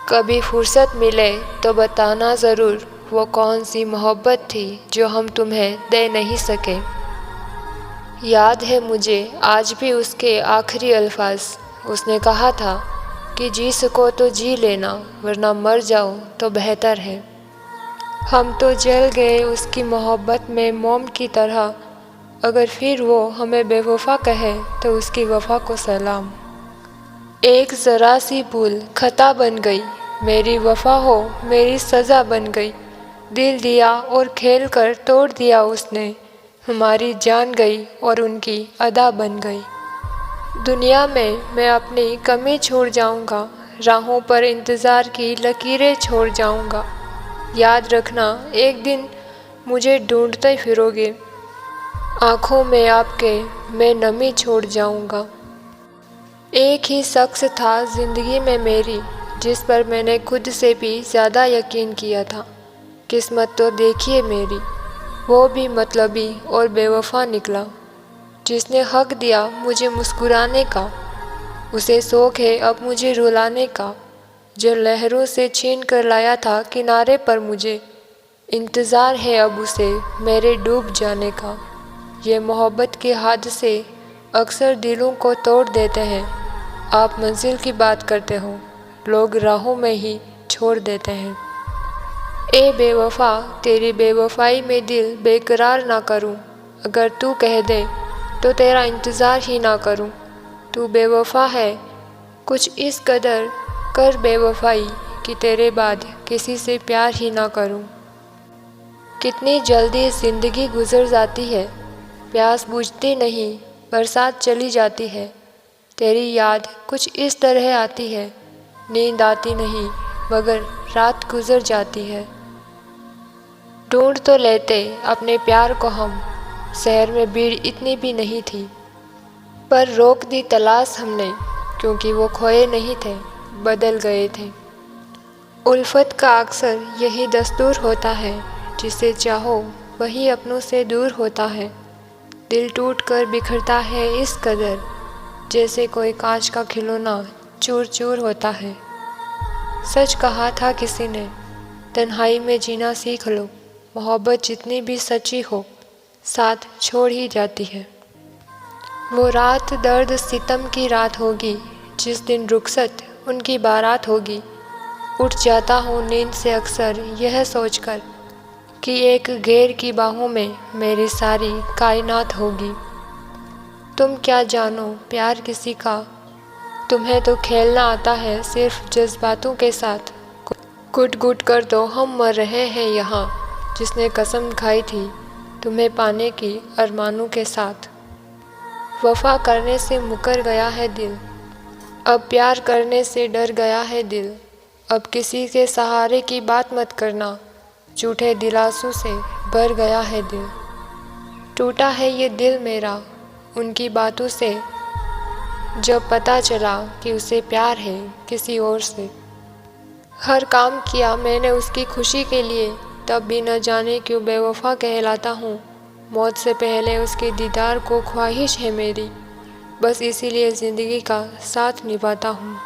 कभी फुर्सत मिले तो बताना ज़रूर वो कौन सी मोहब्बत थी जो हम तुम्हें दे नहीं सके। याद है मुझे आज भी उसके आखिरी अल्फाज। उसने कहा था कि जी सको तो जी लेना, वरना मर जाओ तो बेहतर है। हम तो जल गए उसकी मोहब्बत में मोम की तरह। अगर फिर वो हमें बेवफा कहे तो उसकी वफा को सलाम। एक ज़रा सी भूल खता बन गई, मेरी वफा हो मेरी सज़ा बन गई। दिल दिया और खेल कर तोड़ दिया उसने, हमारी जान गई और उनकी अदा बन गई। दुनिया में मैं अपनी कमी छोड़ जाऊंगा, राहों पर इंतज़ार की लकीरें छोड़ जाऊंगा। याद रखना एक दिन मुझे ढूंढते फिरोगे, आँखों में आपके मैं नमी छोड़ जाऊंगा। एक ही शख्स था ज़िंदगी में मेरी, जिस पर मैंने खुद से भी ज़्यादा यकीन किया था। किस्मत तो देखिए मेरी, वो भी मतलबी और बेवफा निकला। जिसने हक दिया मुझे मुस्कुराने का, उसे शौक है अब मुझे रुलाने का। जो लहरों से छीन कर लाया था किनारे पर मुझे, इंतज़ार है अब उसे मेरे डूब जाने का। ये मोहब्बत के हादसे अक्सर दिलों को तोड़ देते हैं। आप मंजिल की बात करते हो, लोग राहों में ही छोड़ देते हैं। ए बेवफा, तेरी बेवफाई में दिल बेकरार ना करूं। अगर तू कह दे तो तेरा इंतज़ार ही ना करूं। तू बेवफा है, कुछ इस कदर कर बेवफाई कि तेरे बाद किसी से प्यार ही ना करूं। कितनी जल्दी ज़िंदगी गुजर जाती है, प्यास बुझती नहीं, बरसात चली जाती है। तेरी याद कुछ इस तरह आती है, नींद आती नहीं मगर रात गुजर जाती है। ढूंढ तो लेते अपने प्यार को हम, शहर में भीड़ इतनी भी नहीं थी। पर रोक दी तलाश हमने, क्योंकि वो खोए नहीं थे, बदल गए थे। उल्फत का अक्सर यही दस्तूर होता है, जिसे चाहो वही अपनों से दूर होता है। दिल टूट कर बिखरता है इस कदर, जैसे कोई कांच का खिलौना चूर चूर होता है। सच कहा था किसी ने, तन्हाई में जीना सीख लो। मोहब्बत जितनी भी सच्ची हो, साथ छोड़ ही जाती है। वो रात दर्द सितम की रात होगी, जिस दिन रुखसत उनकी बारात होगी। उठ जाता हूँ नींद से अक्सर यह सोचकर कि एक गैर की बाहों में मेरी सारी कायनात होगी। तुम क्या जानो प्यार किसी का, तुम्हें तो खेलना आता है सिर्फ जज्बातों के साथ। घुट घुट कर तो हम मर रहे हैं यहाँ, जिसने कसम खाई थी तुम्हें पाने की अरमानों के साथ। वफा करने से मुकर गया है दिल, अब प्यार करने से डर गया है दिल। अब किसी के सहारे की बात मत करना, झूठे दिलासों से भर गया है दिल। टूटा है ये दिल मेरा उनकी बातों से, जब पता चला कि उसे प्यार है किसी और से। हर काम किया मैंने उसकी खुशी के लिए, तब भी न जाने क्यों बेवफा कहलाता हूँ। मौत से पहले उसके दीदार को ख्वाहिश है मेरी, बस इसीलिए ज़िंदगी का साथ निभाता हूँ।